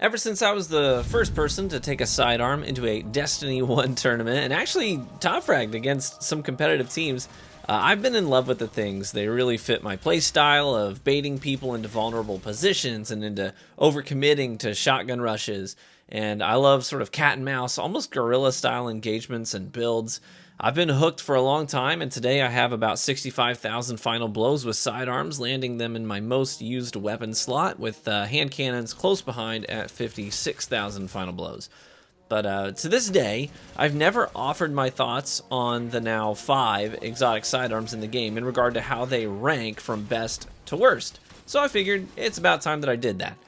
Ever since I was the first person to take a sidearm into a Destiny 1 tournament and actually top fragged against some competitive teams, I've been in love with the things. They really fit my playstyle of baiting people into vulnerable positions and into overcommitting to shotgun rushes. And I love sort of cat and mouse, almost guerrilla style engagements and builds. I've been hooked for a long time, and today I have about 65,000 final blows with sidearms, landing them in my most used weapon slot, with hand cannons close behind at 56,000 final blows. But to this day, I've never offered my thoughts on the now 5 exotic sidearms in the game in regard to how they rank from best to worst. So I figured it's about time that I did that.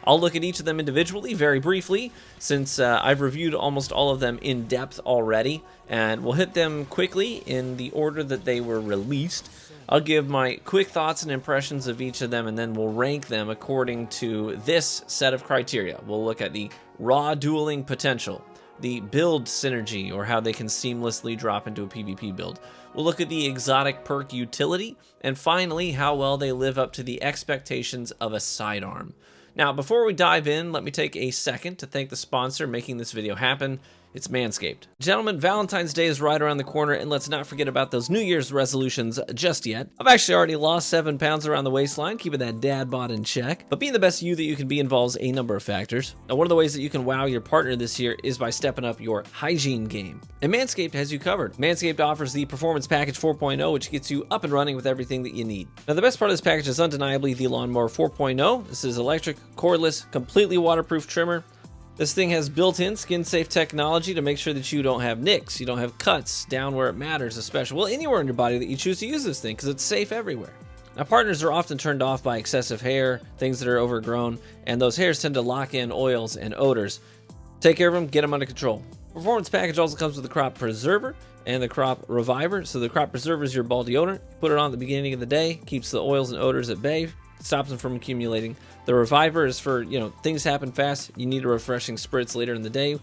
I'll look at each of them individually very briefly, since I've reviewed almost all of them in depth already, and we'll hit them quickly in the order that they were released. I'll give my quick thoughts and impressions of each of them, and then we'll rank them according to this set of criteria. We'll look at the raw dueling potential, the build synergy, or how they can seamlessly drop into a PvP build. We'll look at the exotic perk utility, and finally, how well they live up to the expectations of a sidearm. Now, before we dive in, let me take a second to thank the sponsor making this video happen. It's Manscaped. Gentlemen, Valentine's Day is right around the corner, and let's not forget about those New Year's resolutions just yet. I've actually already lost 7 pounds around the waistline, keeping that dad bod in check. But being the best you that you can be involves a number of factors. Now, one of the ways that you can wow your partner this year is by stepping up your hygiene game. And Manscaped has you covered. Manscaped offers the Performance Package 4.0, which gets you up and running with everything that you need. Now, the best part of this package is undeniably the Lawnmower 4.0. This is electric, cordless, completely waterproof trimmer. This thing has built-in skin-safe technology to make sure that you don't have nicks, you don't have cuts down where it matters, especially, well, anywhere in your body that you choose to use this thing, because it's safe everywhere. Now, partners are often turned off by excessive hair, things that are overgrown, and those hairs tend to lock in oils and odors. Take care of them, get them under control. Performance Package also comes with the Crop Preserver and the Crop Reviver. So the Crop Preserver is your ball deodorant. Put it on at the beginning of the day, keeps the oils and odors at bay, stops them from accumulating. The Reviver is for, things happen fast, you need a refreshing spritz later in the day,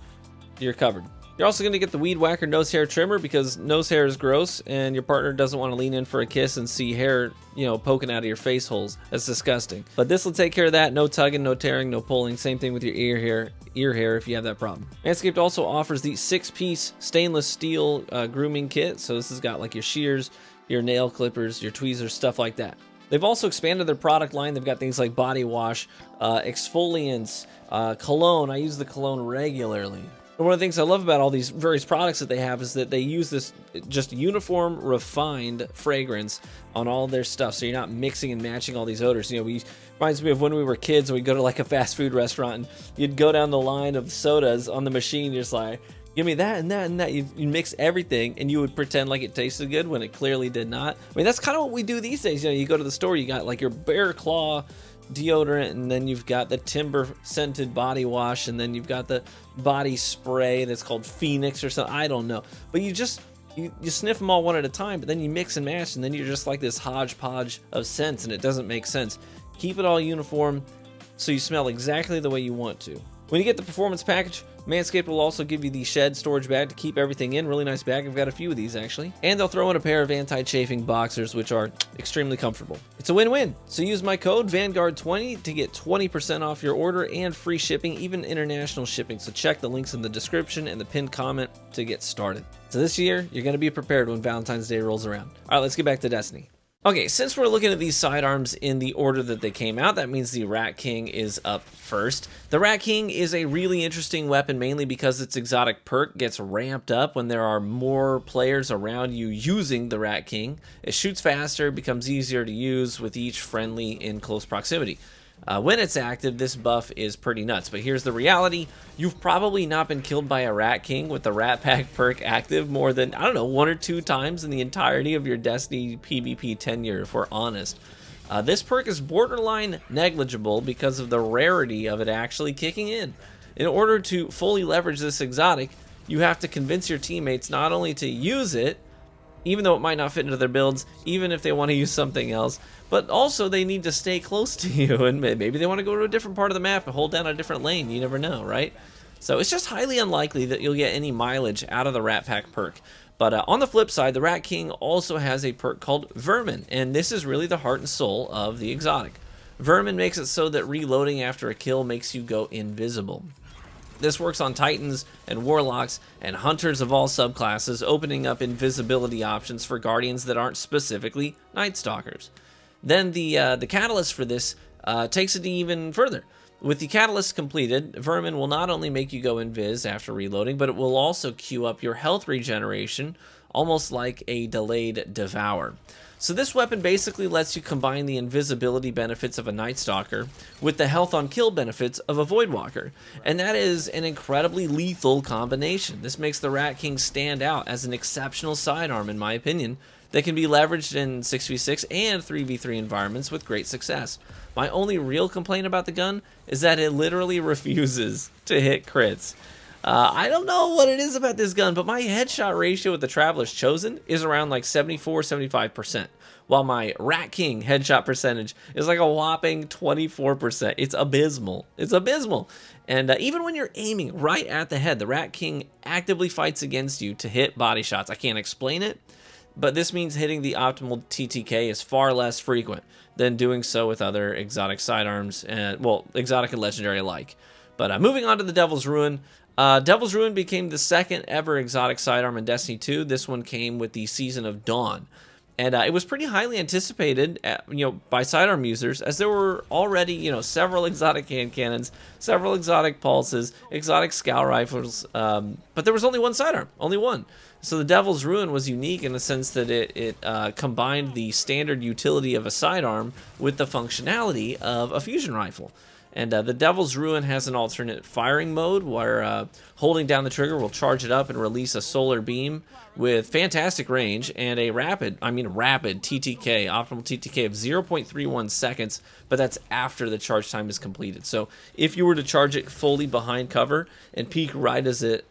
you're covered. You're also going to get the Weed Whacker nose hair trimmer, because nose hair is gross and your partner doesn't want to lean in for a kiss and see hair, poking out of your face holes. That's disgusting. But this will take care of that. No tugging, no tearing, no pulling. Same thing with your ear hair if you have that problem. Manscaped also offers the 6-piece stainless steel grooming kit. So this has got like your shears, your nail clippers, your tweezers, stuff like that. They've also expanded their product line. They've got things like body wash, exfoliants, cologne. I use the cologne regularly. And one of the things I love about all these various products that they have is that they use this just uniform, refined fragrance on all their stuff. So you're not mixing and matching all these odors. Reminds me of when we were kids and we'd go to like a fast food restaurant and you'd go down the line of sodas on the machine. You're just like, give me that and that and that. You mix everything and you would pretend like it tasted good when it clearly did not. I mean, that's kind of what we do these days. You go to the store, you got like your Bear Claw deodorant, and then you've got the timber scented body wash, and then you've got the body spray that's called Phoenix or something. I don't know. But you sniff them all one at a time, but then you mix and match, and then you're just like this hodgepodge of scents, and it doesn't make sense. Keep it all uniform so you smell exactly the way you want to. When you get the Performance Package, Manscaped will also give you the shed storage bag to keep everything in. Really nice bag. I've got a few of these actually. And they'll throw in a pair of anti-chafing boxers, which are extremely comfortable. It's a win-win. So use my code Vanguard20 to get 20% off your order and free shipping, even international shipping. So check the links in the description and the pinned comment to get started. So this year, you're going to be prepared when Valentine's Day rolls around. All right, let's get back to Destiny. Okay, since we're looking at these sidearms in the order that they came out, that means the Rat King is up first. The Rat King is a really interesting weapon, mainly because its exotic perk gets ramped up when there are more players around you using the Rat King. It shoots faster, becomes easier to use with each friendly in close proximity. When it's active, this buff is pretty nuts, but here's the reality. You've probably not been killed by a Rat King with the Rat Pack perk active more than, 1 or 2 times in the entirety of your Destiny PvP tenure, if we're honest. This perk is borderline negligible because of the rarity of it actually kicking in. In order to fully leverage this exotic, you have to convince your teammates not only to use it, even though it might not fit into their builds, even if they want to use something else, but also they need to stay close to you, and maybe they want to go to a different part of the map and hold down a different lane. You never know, right? So it's just highly unlikely that you'll get any mileage out of the Rat Pack perk. But on the flip side, the Rat King also has a perk called Vermin, and this is really the heart and soul of the exotic. Vermin makes it so that reloading after a kill makes you go invisible. This works on Titans and Warlocks and Hunters of all subclasses, opening up invisibility options for Guardians that aren't specifically Night Stalkers. Then the catalyst for this takes it even further. With the catalyst completed, Vermin will not only make you go invis after reloading, but it will also queue up your health regeneration, almost like a delayed Devour. So this weapon basically lets you combine the invisibility benefits of a Night Stalker with the health on kill benefits of a Voidwalker, and that is an incredibly lethal combination. This makes the Rat King stand out as an exceptional sidearm, in my opinion, that can be leveraged in 6v6 and 3v3 environments with great success. My only real complaint about the gun is that it literally refuses to hit crits. I don't know what it is about this gun, but my headshot ratio with the Traveler's Chosen is around like 74-75%, while my Rat King headshot percentage is like a whopping 24%. It's abysmal. It's abysmal. And even when you're aiming right at the head, the Rat King actively fights against you to hit body shots. I can't explain it, but this means hitting the optimal TTK is far less frequent than doing so with other exotic sidearms, and well, exotic and legendary alike. But moving on to the Devil's Ruin. Devil's Ruin became the second ever exotic sidearm in Destiny 2. This one came with the Season of Dawn. And it was pretty highly anticipated, by sidearm users, as there were already, several exotic hand cannons, several exotic pulses, exotic scout rifles, but there was only one sidearm, only one. So the Devil's Ruin was unique in the sense that it combined the standard utility of a sidearm with the functionality of a fusion rifle. And the Devil's Ruin has an alternate firing mode where holding down the trigger will charge it up and release a solar beam with fantastic range and a rapid TTK, optimal TTK of 0.31 seconds, but that's after the charge time is completed. So if you were to charge it fully behind cover and peek right as it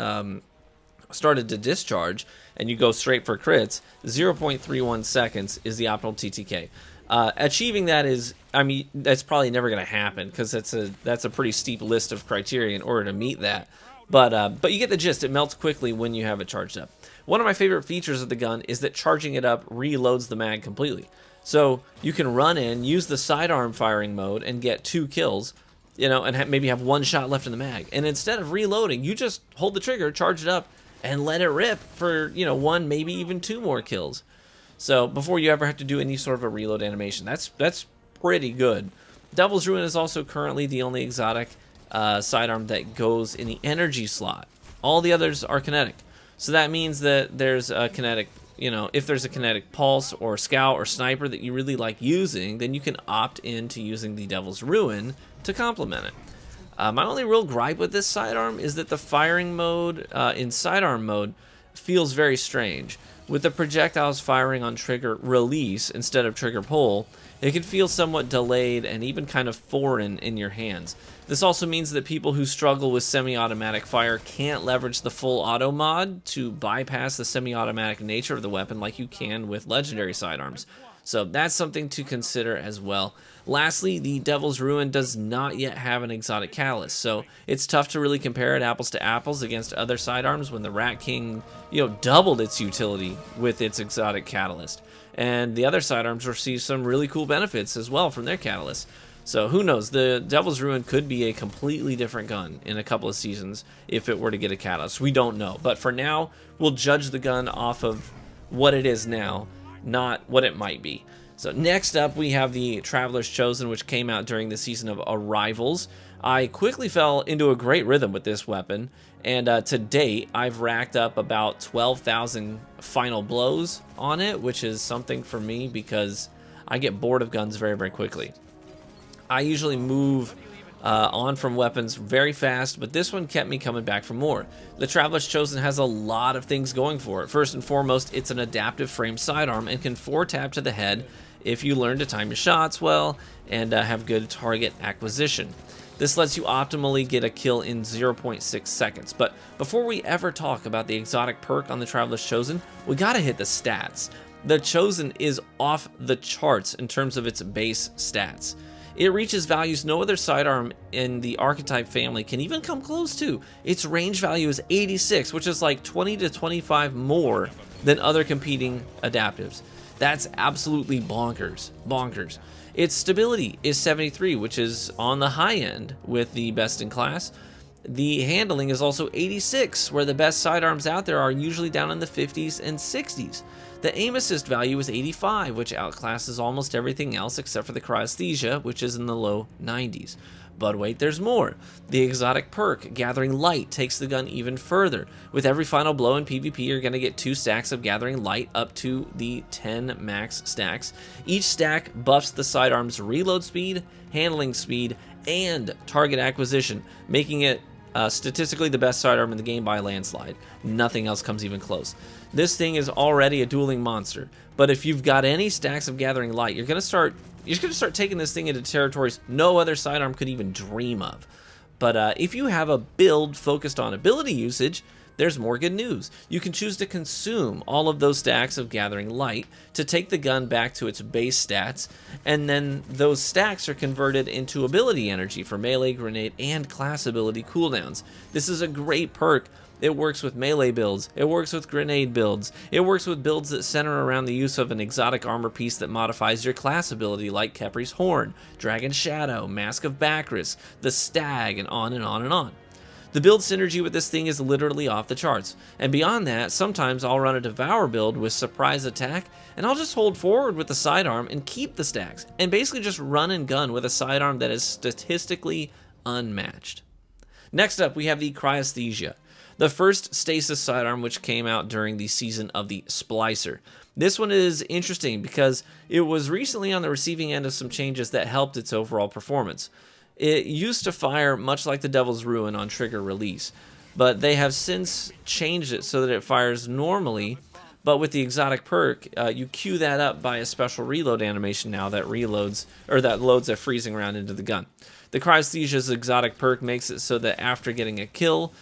started to discharge and you go straight for crits, 0.31 seconds is the optimal TTK. Achieving that is, that's probably never going to happen because that's a pretty steep list of criteria in order to meet that. But you get the gist. It melts quickly when you have it charged up. One of my favorite features of the gun is that charging it up reloads the mag completely. So you can run in, use the sidearm firing mode, and get 2 kills, and maybe have 1 shot left in the mag. And instead of reloading, you just hold the trigger, charge it up, and let it rip for 1, maybe even 2 more kills. So before you ever have to do any sort of a reload animation, that's pretty good. Devil's Ruin is also currently the only exotic sidearm that goes in the energy slot. All the others are kinetic. So that means that there's a kinetic, if there's a kinetic pulse or scout or sniper that you really like using, then you can opt into using the Devil's Ruin to complement it. My only real gripe with this sidearm is that the firing mode in sidearm mode feels very strange. With the projectiles firing on trigger release instead of trigger pull, it can feel somewhat delayed and even kind of foreign in your hands. This also means that people who struggle with semi-automatic fire can't leverage the full auto mod to bypass the semi-automatic nature of the weapon like you can with legendary sidearms. So that's something to consider as well. Lastly, the Devil's Ruin does not yet have an exotic catalyst, so it's tough to really compare it apples to apples against other sidearms when the Rat King, doubled its utility with its exotic catalyst. And the other sidearms receive some really cool benefits as well from their catalyst. So who knows, the Devil's Ruin could be a completely different gun in a couple of seasons if it were to get a catalyst. We don't know, but for now, we'll judge the gun off of what it is now, not what it might be. So next up, we have the Traveler's Chosen, which came out during the season of Arrivals. I quickly fell into a great rhythm with this weapon, and to date, I've racked up about 12,000 final blows on it, which is something for me because I get bored of guns very, very quickly. I usually move on from weapons very fast, but this one kept me coming back for more. The Traveler's Chosen has a lot of things going for it. First and foremost, it's an adaptive frame sidearm and can 4-tap to the head if you learn to time your shots well and have good target acquisition. This lets you optimally get a kill in 0.6 seconds. But before we ever talk about the exotic perk on the Traveler's Chosen, we gotta hit the stats. The Chosen is off the charts in terms of its base stats. It reaches values no other sidearm in the archetype family can even come close to. Its range value is 86, which is like 20 to 25 more than other competing adaptives. That's absolutely bonkers. Bonkers. Its stability is 73, which is on the high end with the best in class. The handling is also 86, where the best sidearms out there are usually down in the 50s and 60s. The aim assist value is 85, which outclasses almost everything else except for the Cryosthesia, which is in the low 90s. But wait, there's more. The exotic perk, Gathering Light, takes the gun even further. With every final blow in PvP, you're going to get 2 stacks of Gathering Light up to the 10 max stacks. Each stack buffs the sidearm's reload speed, handling speed, and target acquisition, making it statistically the best sidearm in the game by a landslide. Nothing else comes even close. This thing is already a dueling monster, but if you've got any stacks of Gathering Light, you're going to start taking this thing into territories no other sidearm could even dream of. But if you have a build focused on ability usage, there's more good news. You can choose to consume all of those stacks of Gathering Light to take the gun back to its base stats, and then those stacks are converted into ability energy for melee, grenade, and class ability cooldowns. This is a great perk. It works with melee builds, it works with grenade builds, it works with builds that center around the use of an exotic armor piece that modifies your class ability like Kepri's Horn, Dragon Shadow, Mask of Bacchus, the Stag, and on and on and on. The build synergy with this thing is literally off the charts, and beyond that, sometimes I'll run a Devour build with Surprise Attack, and I'll just hold forward with the sidearm and keep the stacks, and basically just run and gun with a sidearm that is statistically unmatched. Next up, we have the Cryosthesia, the first stasis sidearm which came out during the season of the Splicer. This one is interesting because it was recently on the receiving end of some changes that helped its overall performance. It used to fire much like the Devil's Ruin on trigger release, but they have since changed it so that it fires normally, but with the exotic perk, you queue that up by a special reload animation now that reloads, or that loads a freezing round into the gun. The Cryosthesia's exotic perk makes it so that after getting a kill,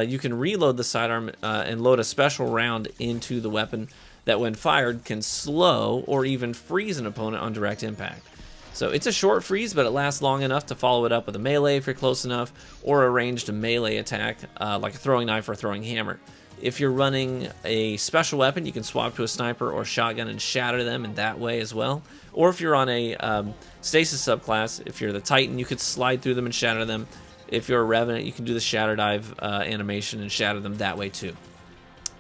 you can reload the sidearm and load a special round into the weapon that when fired can slow or even freeze an opponent on direct impact. So it's a short freeze, but it lasts long enough to follow it up with a melee if you're close enough, or a ranged melee attack like a throwing knife or a throwing hammer. If you're running a special weapon, you can swap to a sniper or shotgun and shatter them in that way as well. Or if you're on a stasis subclass, if you're the Titan, you could slide through them and shatter them. If you're a Revenant, you can do the Shatter Dive animation and shatter them that way too.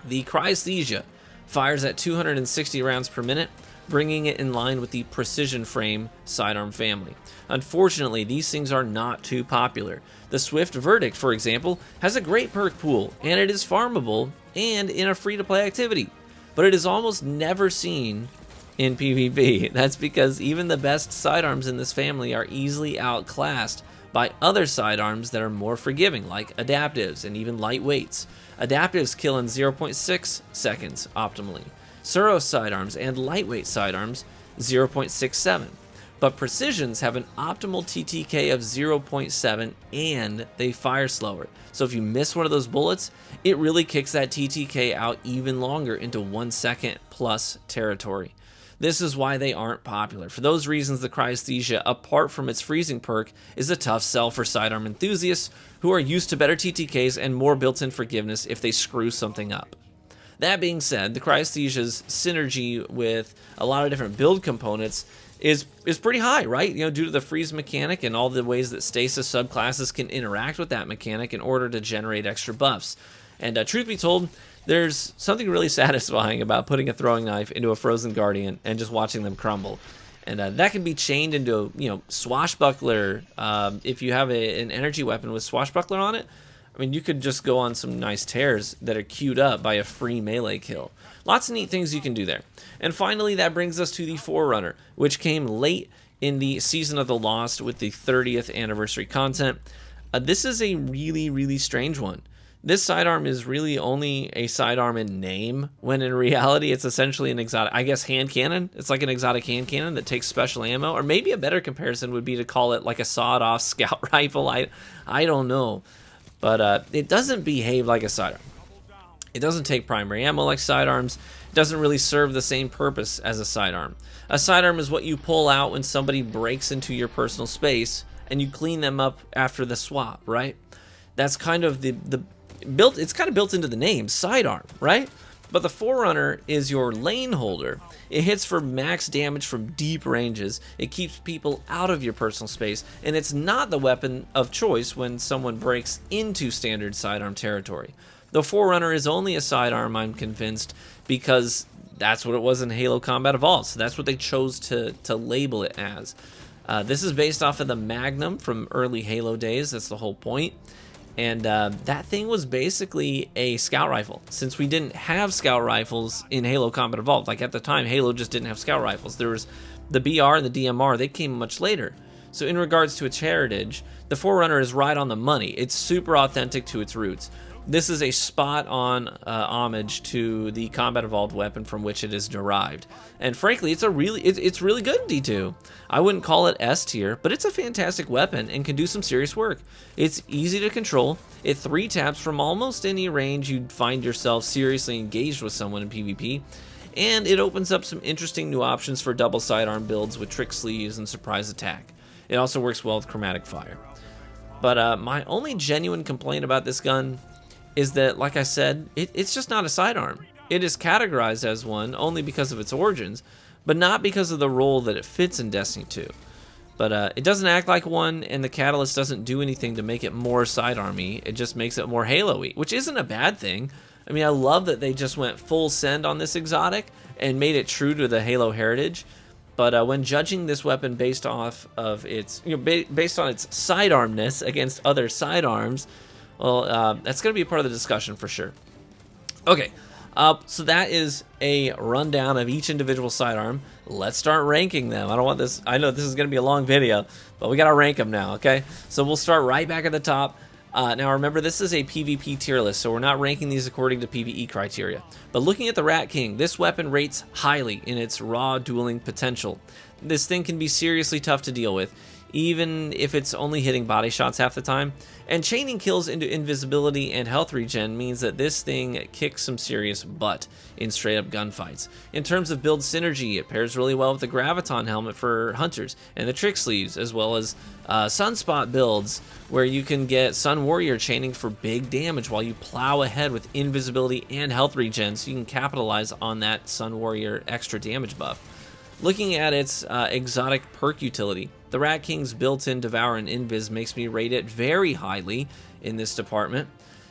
The Cryosthesia fires at 260 rounds per minute, bringing it in line with the Precision Frame sidearm family. Unfortunately, these things are not too popular. The Swift Verdict, for example, has a great perk pool, and it is farmable and in a free-to-play activity, but it is almost never seen in PvP. That's because even the best sidearms in this family are easily outclassed by other sidearms that are more forgiving, like adaptives and even lightweights. Adaptives kill in 0.6 seconds optimally. Suros sidearms and lightweight sidearms 0.67. But precisions have an optimal TTK of 0.7 and they fire slower. So if you miss one of those bullets, it really kicks that TTK out even longer into 1 second plus territory. This is why they aren't popular. For those reasons, the Cryosthesia, apart from its freezing perk, is a tough sell for sidearm enthusiasts who are used to better TTKs and more built-in forgiveness if they screw something up. That being said, the Cryosthesia's synergy with a lot of different build components is pretty high, right? You know, due to the freeze mechanic and all the ways that stasis subclasses can interact with that mechanic in order to generate extra buffs. And truth be told, there's something really satisfying about putting a throwing knife into a frozen guardian and just watching them crumble. And that can be chained into, swashbuckler. If you have an energy weapon with swashbuckler on it, I mean, you could just go on some nice tears that are queued up by a free melee kill. Lots of neat things you can do there. And finally, that brings us to the Forerunner, which came late in the Season of the Lost with the 30th anniversary content. This is a really, really strange one. This sidearm is really only a sidearm in name, when in reality it's essentially an exotic, I guess, hand cannon. It's like an exotic hand cannon that takes special ammo, or maybe a better comparison would be to call it like a sawed-off scout rifle. I don't know, but it doesn't behave like a sidearm. It doesn't take primary ammo like sidearms. It doesn't really serve the same purpose as a sidearm. A sidearm is what you pull out when somebody breaks into your personal space and you clean them up after the swap, right? That's kind of it's kind of built into the name, sidearm, right? But the Forerunner is your lane holder. It hits for max damage from deep ranges, it keeps people out of your personal space, and it's not the weapon of choice when someone breaks into standard sidearm territory. The Forerunner is only a sidearm, I'm convinced, because that's what it was in Halo Combat Evolved, so that's what they chose to label it as. This is based off of the Magnum from early Halo days, that's the whole point. And that thing was basically a scout rifle. Since we didn't have scout rifles in Halo Combat Evolved, like at the time, Halo just didn't have scout rifles. There was the BR and the DMR, they came much later. So in regards to its heritage, the Forerunner is right on the money. It's super authentic to its roots. This is a spot-on homage to the Combat Evolved weapon from which it is derived. And frankly, it's really good in D2. I wouldn't call it S tier, but it's a fantastic weapon and can do some serious work. It's easy to control. It 3-taps from almost any range you'd find yourself seriously engaged with someone in PvP. And it opens up some interesting new options for double sidearm builds with trick sleeves and surprise attack. It also works well with chromatic fire. But my only genuine complaint about this gun is that, like I said, it's just not a sidearm. It is categorized as one only because of its origins, but not because of the role that it fits in Destiny 2. But it doesn't act like one, and the catalyst doesn't do anything to make it more sidearmy. It just makes it more Halo-y, which isn't a bad thing. I mean, I love that they just went full send on this exotic and made it true to the Halo heritage. But when judging this weapon based off of its, based on its sidearmness against other sidearms, well, that's going to be a part of the discussion for sure. Okay, so that is a rundown of each individual sidearm. Let's start ranking them. I don't want this, I know this is going to be a long video, but we got to rank them now, okay? So we'll start right back at the top. Now remember, this is a PvP tier list, so we're not ranking these according to PvE criteria. But looking at the Rat King, this weapon rates highly in its raw dueling potential. This thing can be seriously tough to deal with, even if it's only hitting body shots half the time. And chaining kills into invisibility and health regen means that this thing kicks some serious butt in straight up gunfights. In terms of build synergy, it pairs really well with the Graviton helmet for hunters and the trick sleeves, as well as Sunspot builds where you can get Sun Warrior chaining for big damage while you plow ahead with invisibility and health regen, so you can capitalize on that Sun Warrior extra damage buff. Looking at its exotic perk utility, the Rat King's built-in Devour and Invis makes me rate it very highly in this department.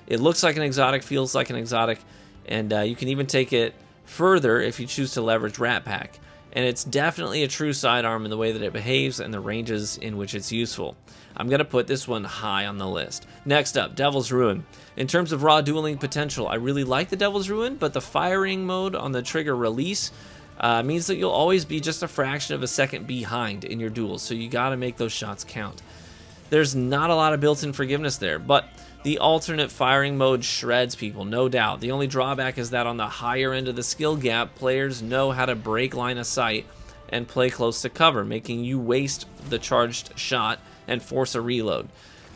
It looks like an exotic, feels like an exotic, and you can even take it further if you choose to leverage Rat Pack. And it's definitely a true sidearm in the way that it behaves and the ranges in which it's useful. I'm going to put this one high on the list. Next up, Devil's Ruin. In terms of raw dueling potential, I really like the Devil's Ruin, but the firing mode on the trigger release means that you'll always be just a fraction of a second behind in your duels, so you gotta make those shots count. There's not a lot of built-in forgiveness there, but the alternate firing mode shreds people, no doubt. The only drawback is that on the higher end of the skill gap, players know how to break line of sight and play close to cover, making you waste the charged shot and force a reload.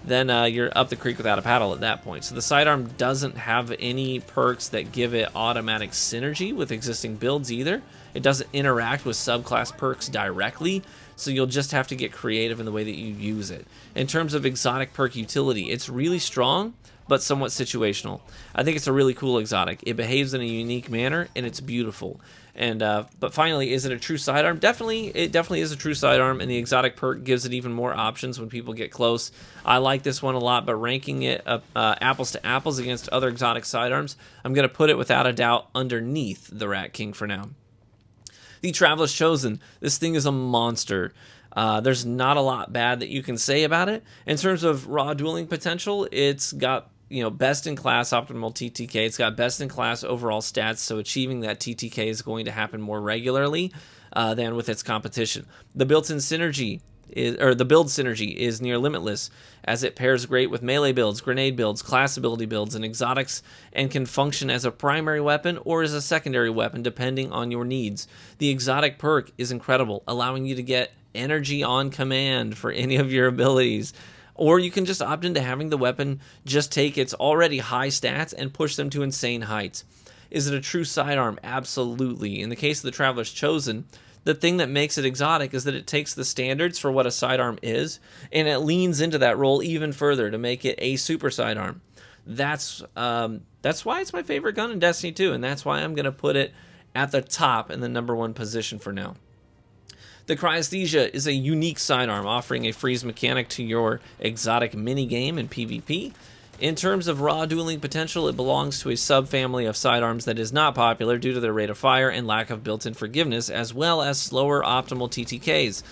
Then you're up the creek without a paddle at that point. So the sidearm doesn't have any perks that give it automatic synergy with existing builds either. It doesn't interact with subclass perks directly, so you'll just have to get creative in the way that you use it. In terms of exotic perk utility, it's really strong, but somewhat situational. I think it's a really cool exotic. It behaves in a unique manner, and it's beautiful. And but finally, is it a true sidearm? Definitely, it definitely is a true sidearm, and the exotic perk gives it even more options when people get close. I like this one a lot, but ranking it apples to apples against other exotic sidearms, I'm going to put it without a doubt underneath the Rat King for now. The Traveler's Chosen. This thing is a monster. There's not a lot bad that you can say about it. In terms of raw dueling potential, it's got best-in-class optimal TTK. It's got best-in-class overall stats, so achieving that TTK is going to happen more regularly than with its competition. The built-in synergy the build synergy is near limitless, as it pairs great with melee builds, grenade builds, class ability builds, and exotics, and can function as a primary weapon or as a secondary weapon depending on your needs. The exotic perk is incredible, allowing you to get energy on command for any of your abilities. Or you can just opt into having the weapon just take its already high stats and push them to insane heights. Is it a true sidearm? Absolutely. In the case of the Traveler's Chosen, the thing that makes it exotic is that it takes the standards for what a sidearm is, and it leans into that role even further to make it a super sidearm. That's why it's my favorite gun in Destiny 2, and that's why I'm going to put it at the top in the #1 position for now. The Cryosthesia is a unique sidearm, offering a freeze mechanic to your exotic minigame in PvP. In terms of raw dueling potential, it belongs to a subfamily of sidearms that is not popular due to their rate of fire and lack of built-in forgiveness, as well as slower optimal TTKs.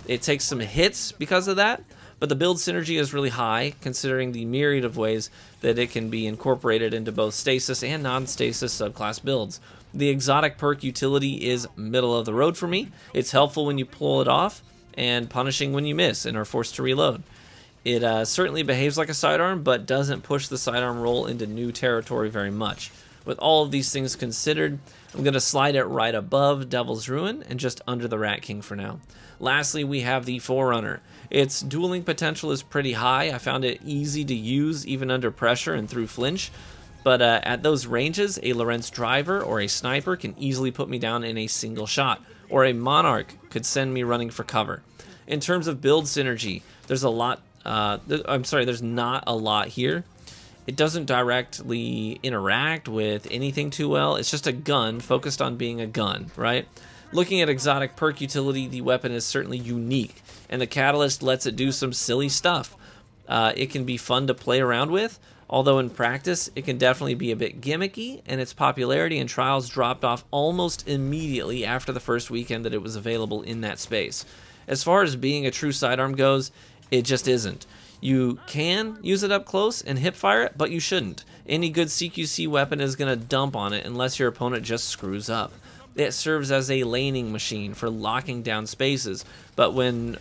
It takes some hits because of that, but the build synergy is really high, considering the myriad of ways that it can be incorporated into both stasis and non-stasis subclass builds. The exotic perk utility is middle of the road for me. It's helpful when you pull it off, and punishing when you miss and are forced to reload. It certainly behaves like a sidearm, but doesn't push the sidearm role into new territory very much. With all of these things considered, I'm going to slide it right above Devil's Ruin and just under the Rat King for now. Lastly, we have the Forerunner. Its dueling potential is pretty high. I found it easy to use even under pressure and through flinch. But at those ranges, a Lorentz driver or a sniper can easily put me down in a single shot, or a Monarch could send me running for cover. In terms of build synergy, there's not a lot here. It doesn't directly interact with anything too well. It's just a gun focused on being a gun, right? Looking at exotic perk utility, the weapon is certainly unique, and the Catalyst lets it do some silly stuff. It can be fun to play around with, although in practice, it can definitely be a bit gimmicky, and its popularity in trials dropped off almost immediately after the first weekend that it was available in that space. As far as being a true sidearm goes, it just isn't. You can use it up close and hip fire it, but you shouldn't. Any good CQC weapon is going to dump on it unless your opponent just screws up. It serves as a laning machine for locking down spaces, but when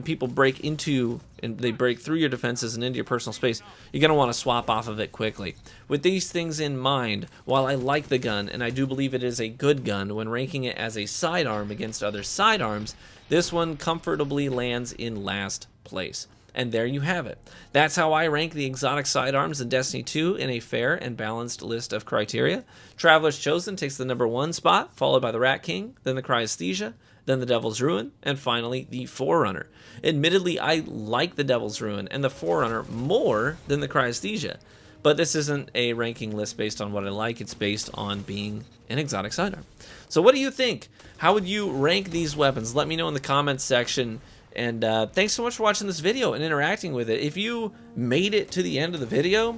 people break into and they break through your defenses and into your personal space, you're going to want to swap off of it quickly. With these things in mind, while I like the gun, and I do believe it is a good gun when ranking it as a sidearm against other sidearms, this one comfortably lands in last place. And there you have it. That's how I rank the exotic sidearms in Destiny 2 in a fair and balanced list of criteria. Traveler's Chosen takes the #1 spot, followed by the Rat King, then the Cryosthesia, then the Devil's Ruin, and finally the Forerunner. Admittedly, I like the Devil's Ruin and the Forerunner more than the Cryosthesia, but this isn't a ranking list based on what I like. It's based on being an exotic sidearm. So what do you think? How would you rank these weapons? Let me know in the comments section. And thanks so much for watching this video and interacting with it. If you made it to the end of the video,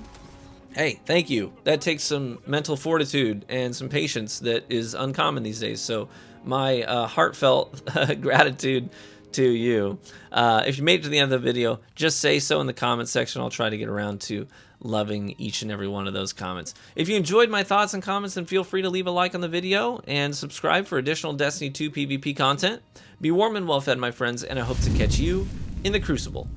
hey, thank you. That takes some mental fortitude and some patience that is uncommon these days. So my heartfelt gratitude to you. If you made it to the end of the video, just say so in the comments section. I'll try to get around to loving each and every one of those comments. If you enjoyed my thoughts and comments, then feel free to leave a like on the video and subscribe for additional Destiny 2 PvP content. Be warm and well fed, my friends, and I hope to catch you in the Crucible.